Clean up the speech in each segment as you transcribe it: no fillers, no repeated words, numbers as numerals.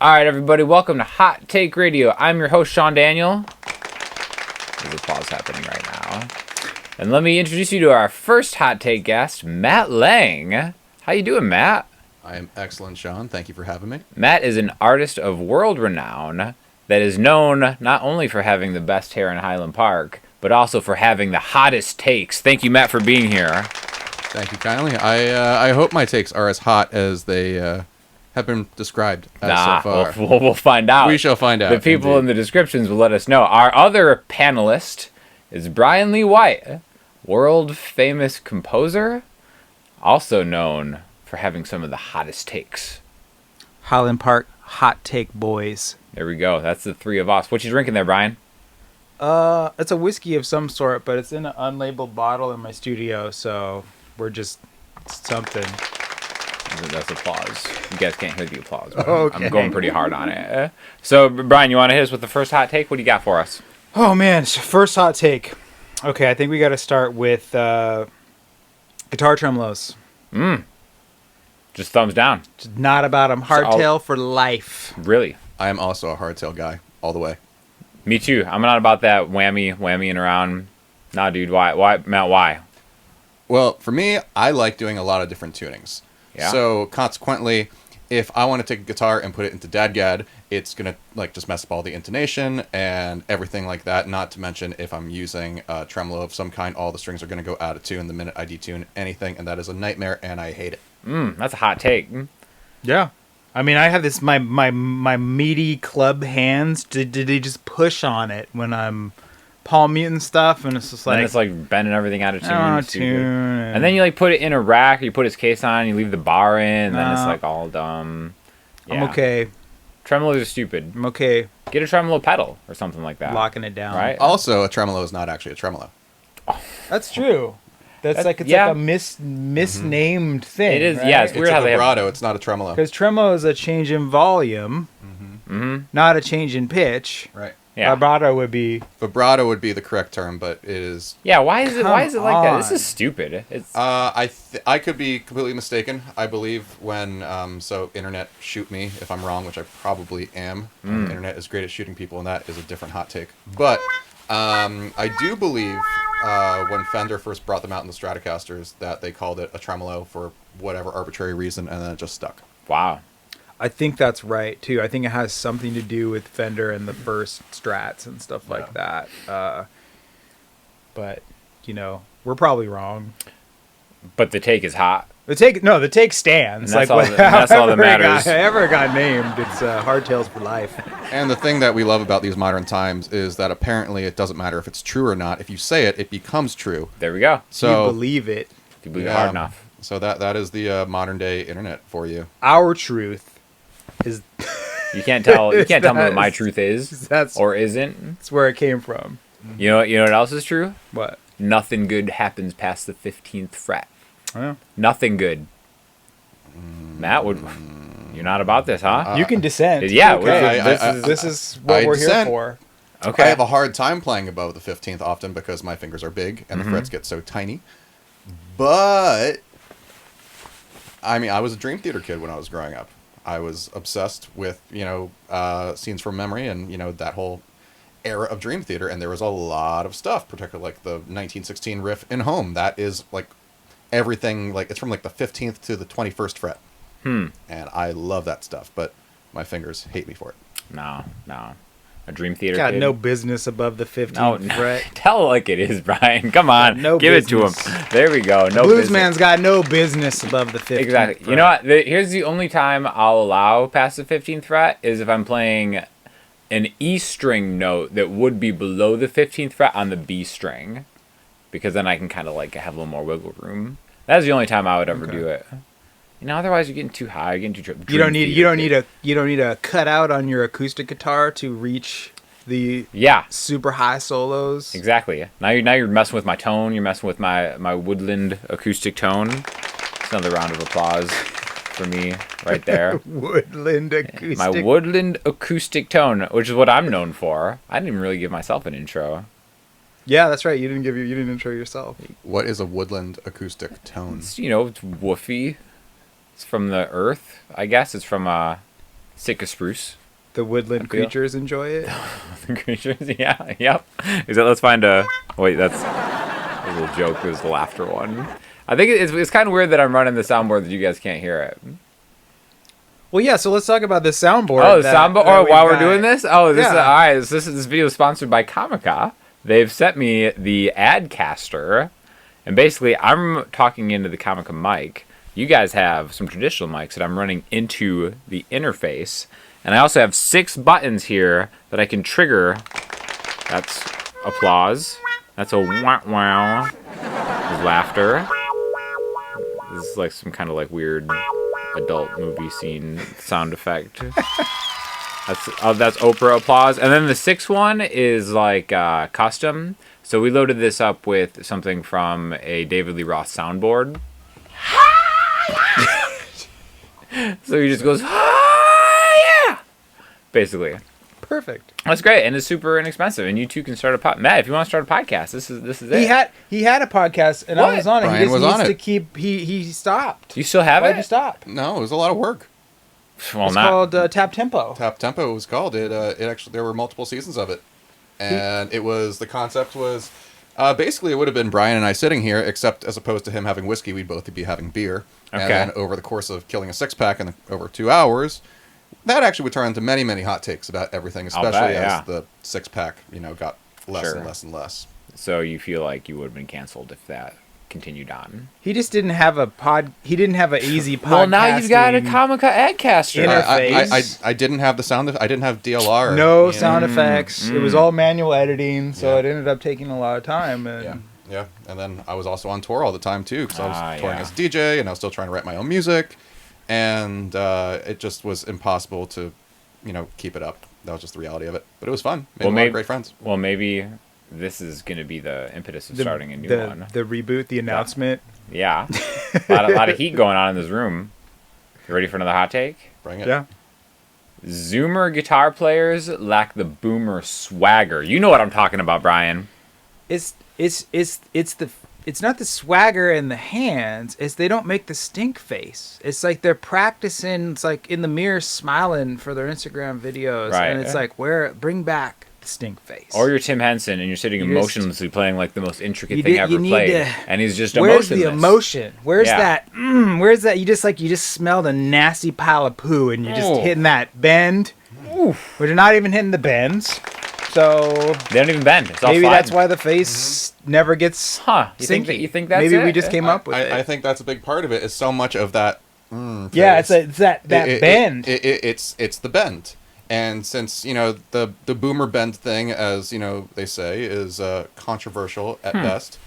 All right, everybody, welcome to Hot Take Radio. I'm your host, Sean Daniel. There's applause happening right now. And let me introduce you to our first Hot Take guest, Matt Lange. How you doing, Matt? I am excellent, Sean. Thank you for having me. Matt is an artist of world renown that is known not only for having the best hair in Highland Park, but also for having the hottest takes. Thank you, Matt, for being here. Thank you kindly. I hope my takes are as hot as they have been described so far. We'll find out. We shall find out. The people in the descriptions will let us know. Our other panelist is Brian Lee White, world-famous composer, also known for having some of the hottest takes. Highland Park Hot Take Boys. There we go. That's the three of us. What you drinking there, Brian? It's a whiskey of some sort, but it's in an unlabeled bottle in my studio, so we're just something. That's applause. You guys can't hear the applause. Okay. I'm going pretty hard on it. So, Brian, you want to hit us with the first hot take? What do you got for us? Oh, man. So first hot take. Okay, I think we got to start with guitar tremolos. Just thumbs down. Just not about them. Hardtail for life. Really? I am also a hardtail guy, all the way. Me too. I'm not about that whammying around. Nah, dude. Why, Matt? Why? Well, for me, I like doing a lot of different tunings. Yeah. So consequently, if I want to take a guitar and put it into dadgad, it's gonna just mess up all the intonation and everything like that. Not to mention if I'm using a tremolo of some kind, all the strings are gonna go out of tune the minute I detune anything, and that is a nightmare, and I hate it. That's a hot take. Yeah. I mean, I have this, my meaty club hands, did they just push on it when I'm palm muting stuff, and it's just like... And it's like bending everything out of tune. And then you like put it in a rack, or you put his case on, you leave the bar in, and then it's like all dumb. Yeah. I'm okay. Tremolos are stupid. I'm okay. Get a tremolo pedal or something like that. Locking it down. Right? Also, a tremolo is not actually a tremolo. That's true. It's like a misnamed thing. It is, right? yeah. It's It's weird a how they vibrato. have... It's not a tremolo. Because tremolo is a change in volume, not a change in pitch. Right. Yeah. Vibrato would be... Vibrato would be the correct term, but it is... Yeah, why is it like that? This on. is stupid. It's I could be completely mistaken. I believe when so internet shoot me if I'm wrong, which I probably am. Internet is great at shooting people, and that is a different hot take. But I do believe when Fender first brought them out in the Stratocasters that they called it a tremolo for whatever arbitrary reason, and then it just stuck. wow. I think that's right, too. I think it has something to do with Fender and the first Strats and stuff like that. But, we're probly wrong. But the take is hot. The take stands. And that's all that matters. Ever got named, it's hardtails for life. And the thing that we love about these modern times is that apparently it doesn't matter if it's true or not. If you say it, it becomes true. There we go. So you believe it. You believe it hard enough. So that is the modern day internet for you. Our truth is... You can't tell me what my truth is or isn't. That's where it came from. You know what else is true? What? Nothing good happens past the 15th fret. Yeah. Nothing good. Matt, you're not about this, huh? You can dissent. Yeah, okay. This is what we're here for. Okay. I have a hard time playing above the 15th often because my fingers are big and the frets get so tiny. But I mean, I was a Dream Theater kid when I was growing up. I was obsessed with, Scenes from Memory and, that whole era of Dream Theater. And there was a lot of stuff, particularly like the 1916 riff in Home. That is like everything, like it's from like the 15th to the 21st fret. And I love that stuff, but my fingers hate me for it. No. A Dream Theater Got kid. no business above the 15th fret. Tell it like it is, Brian. Come on. No Give business. it to him. There we go. No Blues business. man's got no business above the 15th Exactly. fret. You know what? Here's the only time I'll allow past the 15th fret is if I'm playing an E string note that would be below the 15th fret on the B string, because then I can kind of like have a little more wiggle room. That's the only time I would ever do it. Otherwise you're getting too high. You're getting too. You don't need a cutout on your acoustic guitar to reach the super high solos. Exactly. Now you're messing with my tone. You're messing with my woodland acoustic tone. It's another round of applause for me right there. Woodland acoustic. My woodland acoustic tone, which is what I'm known for. I didn't even really give myself an intro. Yeah, that's right. You didn't intro yourself. What is a woodland acoustic tone? It's woofy. It's from the earth, I guess. It's from Sitka spruce. The woodland I feel. creatures enjoy it. The creatures, yeah, yep. Is that? Let's find a. Wait, that's a little joke. There's the laughter one. I think it's kind of weird that I'm running the soundboard that you guys can't hear it. Well, yeah. So let's talk about the soundboard. Oh, the soundboard. Oh, while we're doing this. Oh, this is Yeah. all right. So this video is sponsored by Comica. They've sent me the Adcaster, and basically I'm talking into the Comica mic. You guys have some traditional mics that I'm running into the interface. And I also have 6 buttons here that I can trigger. That's applause. That's a wow wow. There's laughter. This is like some kind of like weird adult movie scene sound effect. That's Oprah applause. And then the 6th one is like custom. So we loaded this up with something from a David Lee Roth soundboard. So he just goes, yeah! Basically. Perfect. That's great, and it's super inexpensive. And you too can start a Matt, if you want to start a podcast, this is it. He had a podcast, and What? I was on it. Brian He just was needs on to it. keep. He stopped. Do you still have Why'd it? you stop? No, it was a lot of work. Well, It's not. called Tap Tempo. Tap Tempo was called. It actually, there were multiple seasons of it, and the concept was basically it would have been Brian and I sitting here, except as opposed to him having whiskey, we'd both be having beer. Okay. And then over the course of killing a 6-pack in over 2 hours, that actually would turn into many, many hot takes about everything, I'll especially bet, yeah. as the 6-pack, got less Sure. and less and less. So you feel like you would have been canceled if that continued on. He just didn't have a pod. He didn't have an easy podcast. Well, now you've got a Comica Adcaster. Interface. I didn't have the sound. I didn't have DLR. No sound effects. It was mm. all manual editing, so Yeah. it ended up taking a lot of time. And Yeah, yeah. And then I was also on tour all the time too, because I was touring yeah. as a DJ, and I was still trying to write my own music, and it just was impossible to, keep it up. That was just the reality of it. But it was fun. Made a lot of great friends. Well, maybe this is going to be the impetus of starting a new one. The reboot, the announcement. Yeah. a lot of heat going on in this room. You ready for another hot take? Bring it. Yeah. Zoomer guitar players lack the boomer swagger. You know what I'm talking about, Brian. It's not the swagger in the hands. It's they don't make the stink face. It's like they're practicing. It's like in the mirror smiling for their Instagram videos, Right. and it's like bring back the stink face. Or you're Tim Henson and you're sitting You just- emotionlessly playing like the most intricate You thing did- ever you need played, to- and he's just Where's emotionless. the emotion? Where's Yeah. that? Where's that? You just smelled a nasty pile of poo, and you're just Oh. hitting that bend. Oof. But you're not even hitting the bends. So They don't even bend. It's all maybe sliding. that's why the face never gets Huh? You think sinky. you think that's maybe it? we just came up with I it. think that's a big part of it. Is so much of that. Yeah, phase. it's that bend. It's the bend, and since the boomer bend thing, as they say, is controversial at best.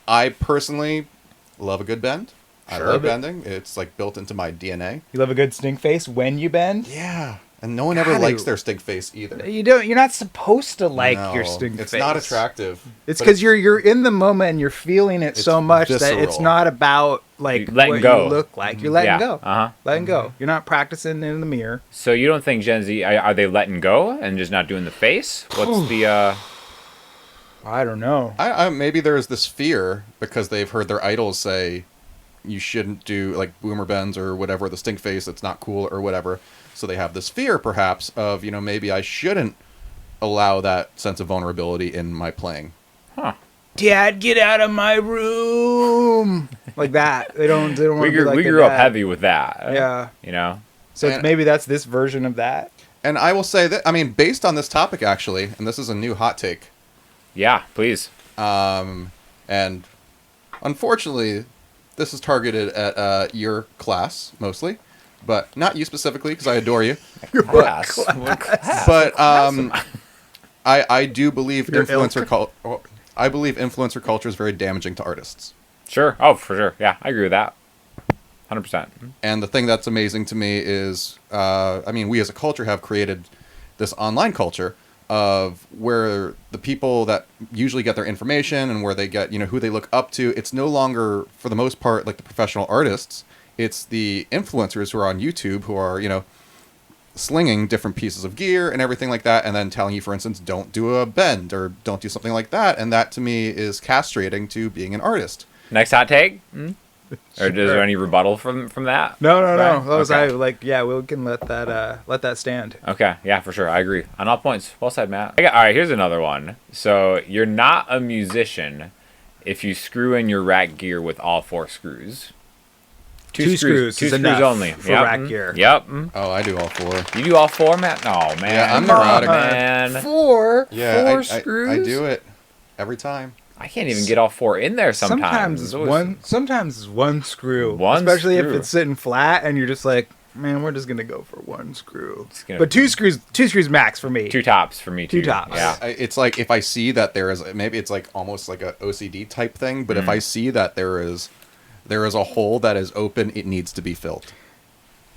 I personally love a good bend. I Sure. love bending. It's like built into my DNA. You love a good stink face when you bend. Yeah, and no one ever God, likes their stink face either. You don't. You're not supposed to like No, your stink it's face. not attractive. It's but because you're in the moment and you're feeling it It's so much that it's visceral. not about like You letting what go. you look like. You're letting Yeah. go. Uh-huh. Letting go. You're not practicing in the mirror. So you don't think Gen Z are they letting go and just not doing the face? What's the I don't know. I maybe there's this fear because they've heard their idols say you shouldn't do like boomer bends or whatever, the stink face, it's not cool or whatever. So they have this fear perhaps of, maybe I shouldn't allow that sense of vulnerability in my playing. huh? Dad, get out of my room. Like that. They don't. They don't. We want to be like we their grew up dad. heavy with that. Yeah. So And- maybe that's this version of that. And I will say that, based on this topic actually, and this is a new hot take, Yeah, please. and unfortunately, this is targeted at your class mostly, but not you specifically because I adore you. Class. What class? But I do believe Your I believe influencer culture is very damaging to artists. Sure. Oh, for sure. Yeah, I agree with that. 100%. And the thing that's amazing to me is, we as a culture have created this online culture of where the people that usually get their information and where they get, who they look up to, it's no longer, for the most part, like the professional artists. It's the influencers who are on YouTube who are, slinging different pieces of gear and everything like that, and then telling you, for instance, don't do a bend or don't do something like that. And that, to me, is castrating to being an artist. Next hot take. Or is there any rebuttal from that? No. Right? Those Okay. we can let that stand. Okay, yeah, for sure. I agree. On all points. Well said, Matt. All right, here's another one. So, you're not a musician if you screw in your rack gear with all 4 screws. Two screws Two is screws enough only. for Yep. rack gear. Yep. Oh, I do all 4. You do all 4, Matt? Oh, man. Yeah, I'm Come neurotic. on, man. 4. Yeah, 4 I screws? do it every time. I can't even get all 4 in there sometimes. Sometimes it's one screw. One especially screw. if it's sitting flat and you're just like, man, we're just gonna go for one screw. But two screws max for me. 2 tops for me, too. 2 tops. Yeah. It's like if I see that there is, maybe it's like almost like a OCD type thing, but if Mm-hmm. I see that there is a hole that is open, it needs to be filled.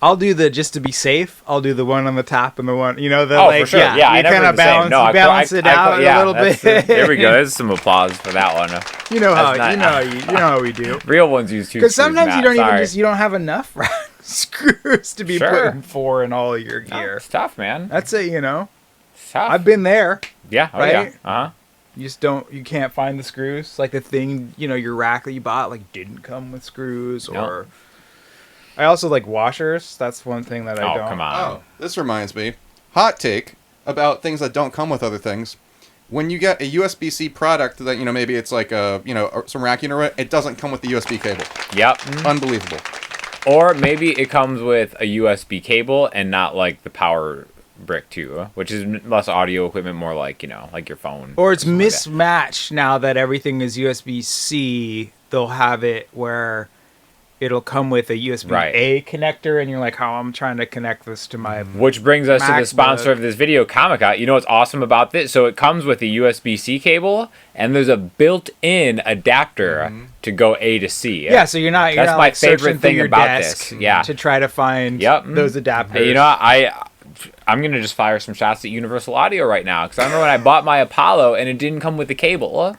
I'll do just to be safe. I'll do the one on the top and the one, the Oh, like, for sure. Yeah, I you never kind do of the same. balance, No, I balance it out a little bit. There we go. There's some applause for that one. You know how That's not- how we do. Real ones use 2 Because screws, sometimes Matt. you don't Sorry. you don't have enough screws to be Sure. putting 4 in all of your No, gear. it's tough, man. That's it, It's tough. I've been there. Yeah. Oh, yeah. right? Uh-huh. You just you can't find the screws. Like the thing, your rack that you bought like didn't come with screws No. or I also like washers. That's one thing that I Oh, don't. come on. Oh, this reminds me. Hot take about things that don't come with other things. When you get a USB-C product that, maybe it's like some racking or it doesn't come with the USB cable. Yep. Unbelievable. Or maybe it comes with a USB cable and not like the power brick too, which is less audio equipment, more like, like your phone. Or it's something like that. mismatched now that everything is USB-C. They'll have it where it'll come with a USB-A connector, and you're like, "Oh, I'm trying to connect this to my." Which brings us to the MacBook. sponsor of this video, Comica. You know what's awesome about this? So it comes with a USB-C cable, and there's a built-in adapter to go A to C. Yeah, so you're not. That's not my like searching favorite through thing your about desk this. Yeah. to try to find Yep. those adapters. Hey, I'm going to just fire some shots at Universal Audio right now, because I remember when I bought my Apollo, and it didn't come with the cable.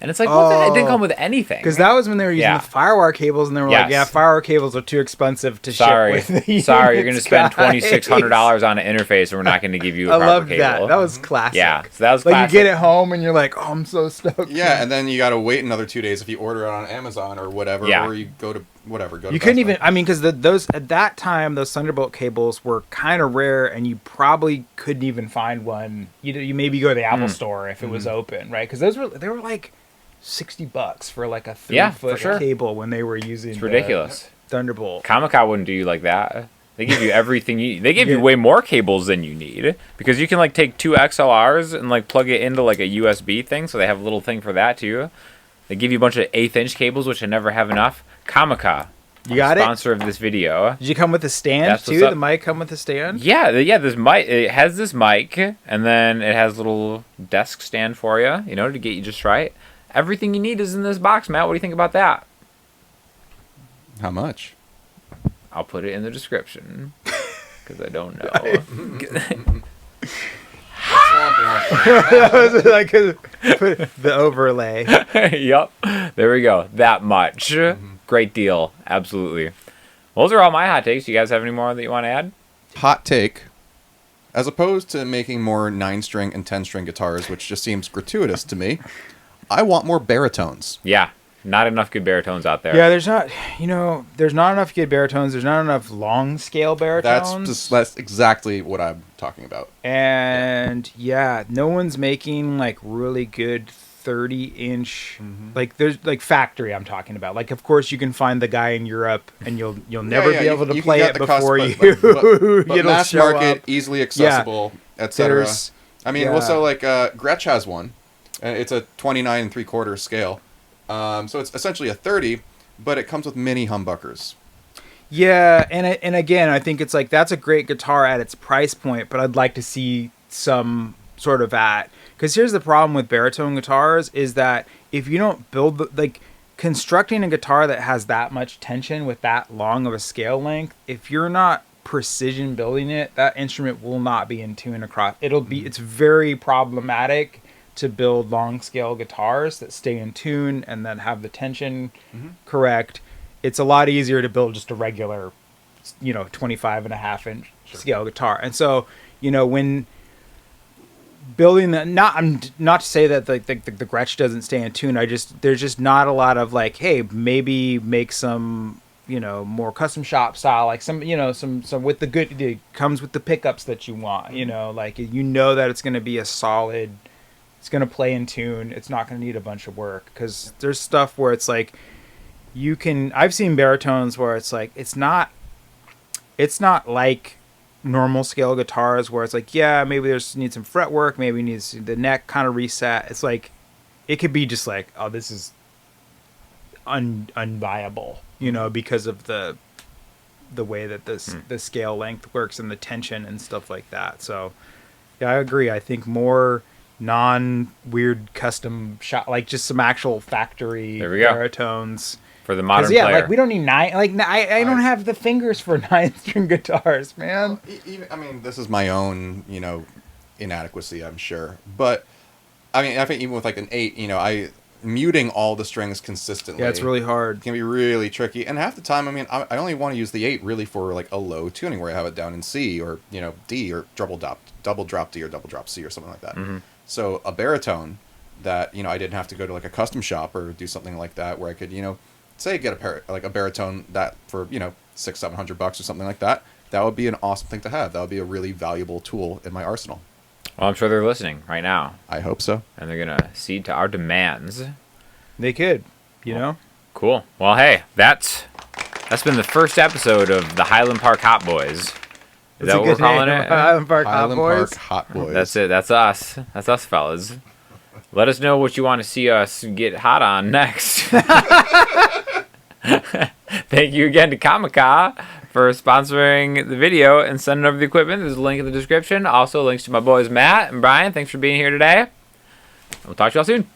And it's like, what the heck? It didn't come with anything. Because that was when they were using the firewire cables, and they were like, Yes. "Yeah, firewire cables are too expensive to Sorry, ship with." sorry, you're going to spend guys. $2,600 on an interface, and we're not going to give you a I proper love cable. that. That was classic. Yeah, so that was like classic. you get it home, and you're like, "Oh, I'm so stoked." Yeah, and then you got to wait another 2 days if you order it on Amazon or whatever, Yeah. or you go to whatever. Go to You couldn't Best Buy. even. I mean, because those at that time, those Thunderbolt cables were kind of rare, and you probably couldn't even find one. You maybe go to the Apple store if it was open, right? Because they were like $60 for like a 3-foot sure. cable when they were using. It's ridiculous. Thunderbolt. Comica wouldn't do you like that. They give you everything you. They give you Yeah. way more cables than you need, because you can like take 2 XLRs and like plug it into like a USB thing. So they have a little thing for that too. They give you a bunch of 1/8" cables, which I never have enough. Comica, You got it? sponsor of this video. Did you come with a stand That's what's too? up. The mic come with a stand? Yeah, this mic. It has this mic, and then it has a little desk stand for you, to get you just right. Everything you need is in this box, Matt. What do you think about that? How much? I'll put it in the description, because I don't know. That was like the overlay. Yep. There we go. That much. Great deal. Absolutely. Well, those are all my hot takes. You guys have any more that you want to add? Hot take. As opposed to making more 9-string and 10-string guitars, which just seems gratuitous to me, I want more baritones. Yeah. Not enough good baritones out there. Yeah, there's not enough good baritones. There's not enough long scale baritones. That's exactly what I'm talking about. And no one's making like really good 30-inch like there's like factory I'm talking about. Like of course you can find the guy in Europe and you'll never be able to you can play get it the before but it'll mass show market, up. easily accessible, etc. There's- I mean, yeah. also like Gretsch has one. It's a 29 3/4 scale. So it's essentially a 30, but it comes with mini humbuckers. Yeah, and again, I think it's like that's a great guitar at its price point, but I'd like to see some sort of because here's the problem with baritone guitars is that if you don't build constructing a guitar that has that much tension with that long of a scale length, if you're not precision building it, that instrument will not be in tune across. It's very problematic to build long scale guitars that stay in tune and then have the tension correct. It's a lot easier to build just a regular 25.5-inch scale guitar. And so when building the not to say that the Gretsch doesn't stay in tune. There's just not a lot of like, hey, maybe make some, more custom shop style, like some with the good, it comes with the pickups that you want, like that it's going to be a solid, it's going to play in tune, it's not going to need a bunch of work, because there's stuff where it's like I've seen baritones where it's like it's not like normal scale guitars where it's like, yeah, maybe needs some fretwork, maybe needs the neck kind of reset. It's like it could be just like, oh, this is unviable, because of the way that the scale length works and the tension and stuff like that. So yeah, I agree. I think more non-weird custom shot, like just some actual factory baritones for the modern player. player. Like we don't need nine. Like I don't have the fingers for 9-string guitars, man. Well, this is my own, inadequacy, I'm sure. But I think even with like an 8, muting all the strings consistently. Yeah, it's really hard. Can be really tricky. And half the time, I only want to use the 8 really for like a low tuning where I have it down in C or D or double drop D or double drop C or something like that. Mm-hmm. So a baritone that I didn't have to go to like a custom shop or do something like that where I could say get a baritone that for $600-700 or something like that. That would be an awesome thing to have. That would be a really valuable tool in my arsenal. Well, I'm sure they're listening right now. I hope so. And they're gonna cede to our demands. They could, know. Cool. Well, hey, that's been the first episode of the Highland Park Hot Boys. Is that what we're calling it? Highland Park Highland Hot Boys. Park Hot Boys. That's it. That's us. That's us, fellas. Let us know what you want to see us get hot on next. Thank you again to Comica for sponsoring the video and sending over the equipment. There's a link in the description. Also, links to my boys Matt and Brian. Thanks for being here today. We'll talk to y'all soon.